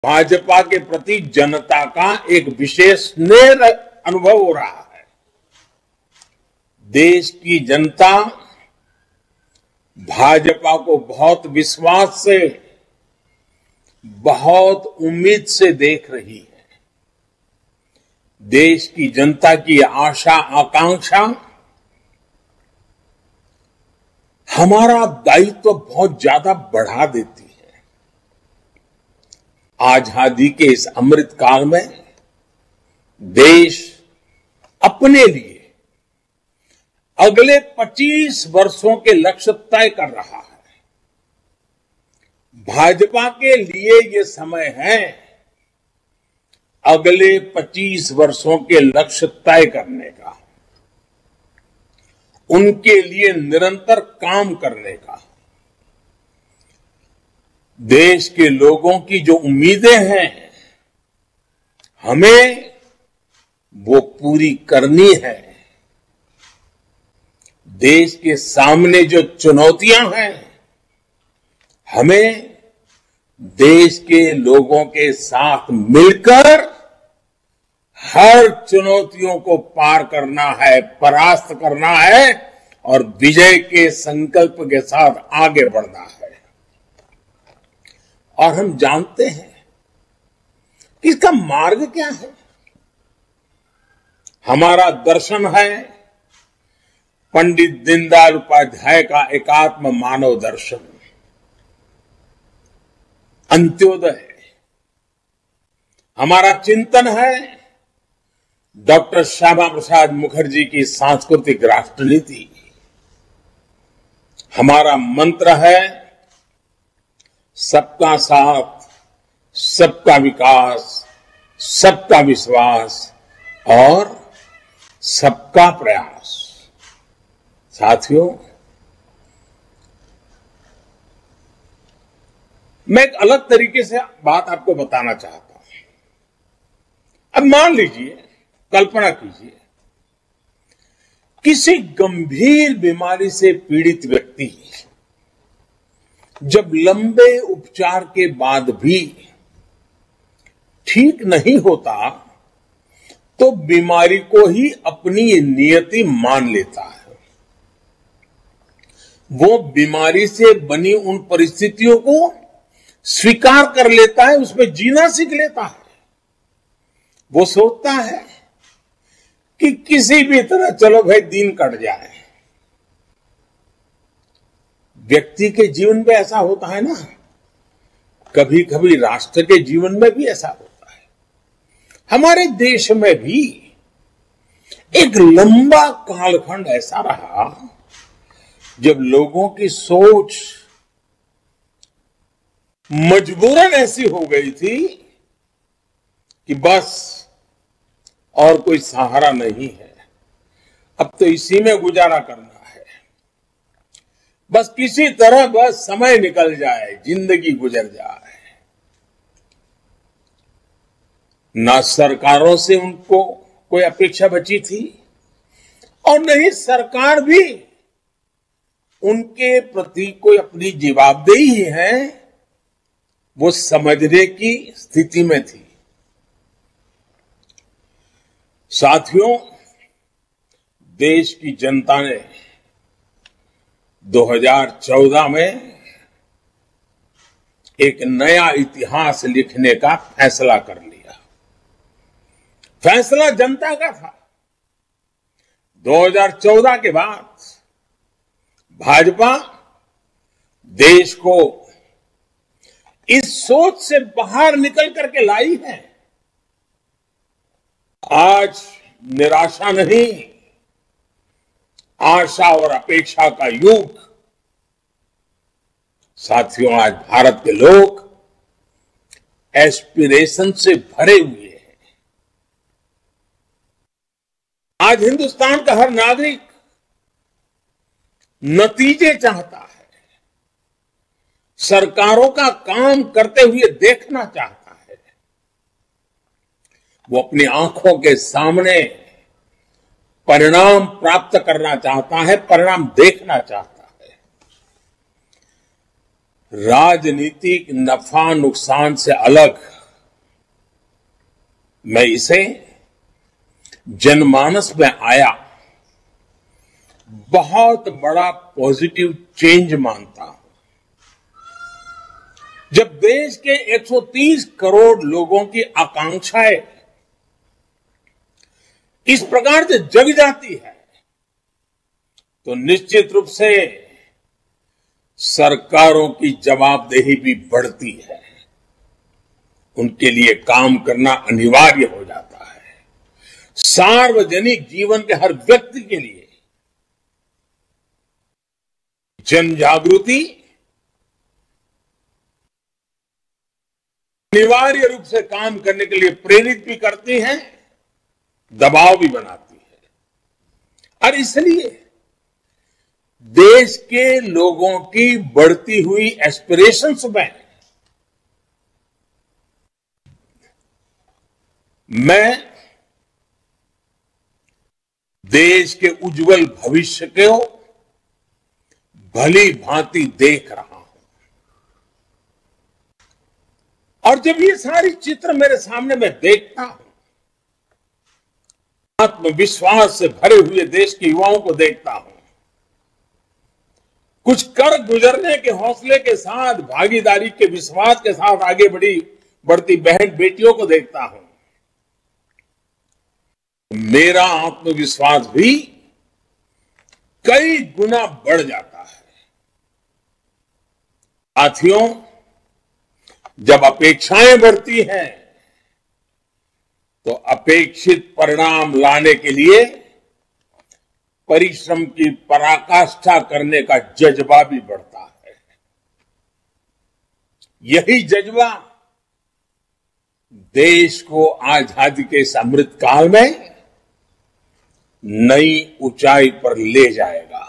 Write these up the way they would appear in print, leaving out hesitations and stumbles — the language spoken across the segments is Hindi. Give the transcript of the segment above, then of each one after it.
भाजपा के प्रति जनता का एक विशेष स्नेह अनुभव हो रहा है। देश की जनता भाजपा को बहुत विश्वास से, बहुत उम्मीद से देख रही है। देश की जनता की आशा आकांक्षा हमारा दायित्व बहुत ज्यादा बढ़ा देती है। आजादी के इस अमृत काल में देश अपने लिए अगले 25 वर्षों के लक्ष्य तय कर रहा है। भाजपा के लिए ये समय है अगले 25 वर्षों के लक्ष्य तय करने का, उनके लिए निरंतर काम करने का। देश के लोगों की जो उम्मीदें हैं हमें वो पूरी करनी है। देश के सामने जो चुनौतियां हैं हमें देश के लोगों के साथ मिलकर हर चुनौतियों को पार करना है, परास्त करना है और विजय के संकल्प के साथ आगे बढ़ना है। और हम जानते हैं कि इसका मार्ग क्या है। हमारा दर्शन है पंडित दीनदयाल उपाध्याय का एकात्म मानव दर्शन, अंत्योदय। हमारा चिंतन है डॉक्टर श्यामा प्रसाद मुखर्जी की सांस्कृतिक राष्ट्रनीति। हमारा मंत्र है सबका साथ, सबका विकास, सबका विश्वास और सबका प्रयास। साथियों, मैं एक अलग तरीके से बात आपको बताना चाहता हूं। अब मान लीजिए, कल्पना कीजिए, किसी गंभीर बीमारी से पीड़ित व्यक्ति जब लंबे उपचार के बाद भी ठीक नहीं होता तो बीमारी को ही अपनी नियति मान लेता है। वो बीमारी से बनी उन परिस्थितियों को स्वीकार कर लेता है, उसमें जीना सीख लेता है। वो सोचता है कि किसी भी तरह चलो भाई दिन कट जाए। व्यक्ति के जीवन में ऐसा होता है ना, कभी कभी राष्ट्र के जीवन में भी ऐसा होता है। हमारे देश में भी एक लंबा कालखंड ऐसा रहा जब लोगों की सोच मजबूरन ऐसी हो गई थी कि बस और कोई सहारा नहीं है, अब तो इसी में गुजारा करना है। बस किसी तरह बस समय निकल जाए, जिंदगी गुजर जाए। ना सरकारों से उनको कोई अपेक्षा बची थी और नहीं सरकार भी उनके प्रति कोई अपनी जवाबदेही है वो समझने की स्थिति में थी। साथियों, देश की जनता ने 2014 में एक नया इतिहास लिखने का फैसला कर लिया। फैसला जनता का था। 2014 के बाद भाजपा देश को इस सोच से बाहर निकल करके लाई है। आज निराशा नहीं, आशा और अपेक्षा का युग। साथियों, आज भारत के लोग एस्पिरेशन से भरे हुए हैं। आज हिंदुस्तान का हर नागरिक नतीजे चाहता है, सरकारों का काम करते हुए देखना चाहता है। वो अपनी आंखों के सामने परिणाम प्राप्त करना चाहता है, परिणाम देखना चाहता है। राजनीतिक नफा नुकसान से अलग मैं इसे जनमानस में आया बहुत बड़ा पॉजिटिव चेंज मानता हूं। जब देश के 130 करोड़ लोगों की आकांक्षाएं इस प्रकार से जग जाती है तो निश्चित रूप से सरकारों की जवाबदेही भी बढ़ती है। उनके लिए काम करना अनिवार्य हो जाता है। सार्वजनिक जीवन के हर व्यक्ति के लिए जन जागृति अनिवार्य रूप से काम करने के लिए प्रेरित भी करती है, दबाव भी बनाती है। और इसलिए देश के लोगों की बढ़ती हुई एस्पिरेशंस में मैं देश के उज्जवल भविष्य को भली भांति देख रहा हूं। और जब ये सारी चित्र मेरे सामने मैं देखता हूं, आत्मविश्वास से भरे हुए देश के युवाओं को देखता हूं, कुछ कर गुजरने के हौसले के साथ, भागीदारी के विश्वास के साथ आगे बढ़ती बहन बेटियों को देखता हूं, मेरा आत्मविश्वास भी कई गुना बढ़ जाता है। साथियों, जब अपेक्षाएं बढ़ती हैं तो अपेक्षित परिणाम लाने के लिए परिश्रम की पराकाष्ठा करने का जज्बा भी बढ़ता है। यही जज्बा देश को आजादी के इस अमृत काल में नई ऊंचाई पर ले जाएगा।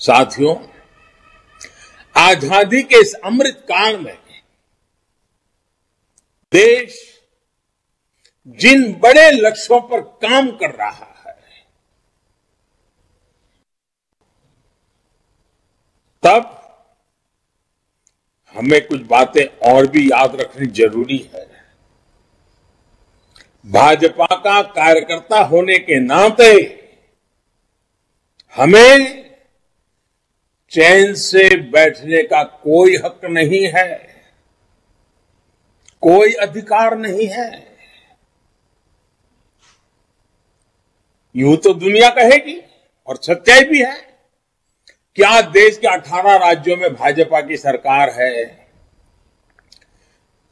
साथियों, आजादी के इस अमृत काल में देश जिन बड़े लक्ष्यों पर काम कर रहा है, तब हमें कुछ बातें और भी याद रखनी जरूरी है। भाजपा का कार्यकर्ता होने के नाते हमें चैन से बैठने का कोई हक नहीं है, कोई अधिकार नहीं है। यूं तो दुनिया कहेगी और सच्चाई भी है, क्या देश के 18 राज्यों में भाजपा की सरकार है,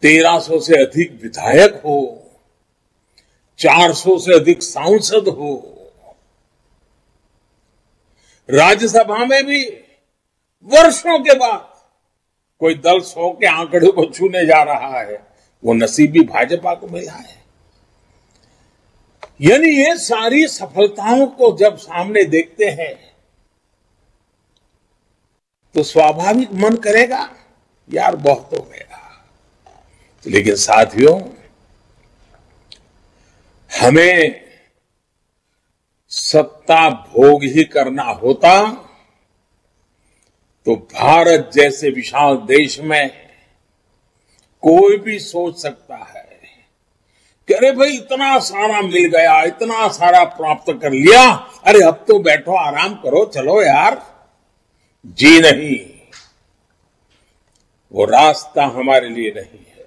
1300 से अधिक विधायक हो, 400 से अधिक सांसद हो, राज्यसभा में भी वर्षों के बाद कोई दल 100 के आंकड़े को छूने जा रहा है, वो नसीब भी भाजपा को मिला है। यानी ये सारी सफलताओं को जब सामने देखते हैं तो स्वाभाविक मन करेगा यार बहुत हो गया। लेकिन साथियों, हमें सत्ता भोग ही करना होता तो भारत जैसे विशाल देश में कोई भी सोच सकता है कि अरे भाई इतना सारा मिल गया, इतना सारा प्राप्त कर लिया, अरे अब तो बैठो आराम करो, चलो यार। जी नहीं, वो रास्ता हमारे लिए नहीं है,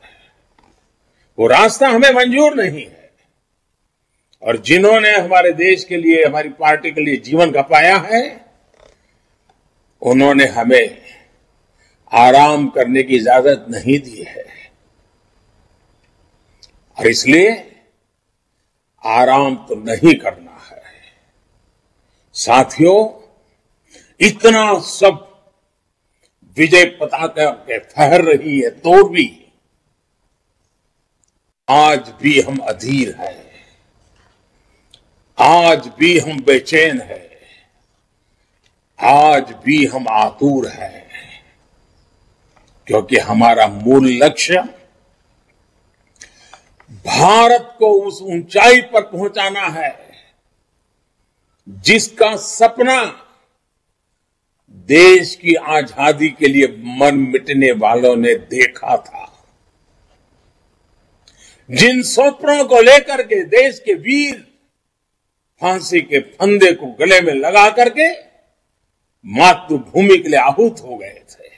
वो रास्ता हमें मंजूर नहीं है। और जिन्होंने हमारे देश के लिए, हमारी पार्टी के लिए जीवन खपाया है, उन्होंने हमें आराम करने की इजाजत नहीं दी है। और इसलिए आराम तो नहीं करना है। साथियों, इतना सब विजय पताका के फहर रही है तो भी आज भी हम अधीर हैं, आज भी हम बेचैन हैं, आज भी हम आतुर हैं, क्योंकि हमारा मूल लक्ष्य भारत को उस ऊंचाई पर पहुंचाना है जिसका सपना देश की आजादी के लिए मन मिटने वालों ने देखा था। जिन सूत्रों को लेकर के देश के वीर फांसी के फंदे को गले में लगा करके मातृभूमि के लिए आहूत हो गए थे।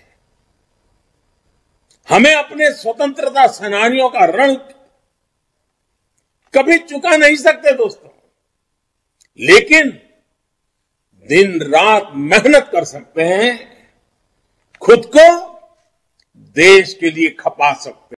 हमें अपने स्वतंत्रता सेनानियों का ऋण कभी चुका नहीं सकते दोस्तों, लेकिन दिन रात मेहनत कर सकते हैं, खुद को देश के लिए खपा सकते हैं।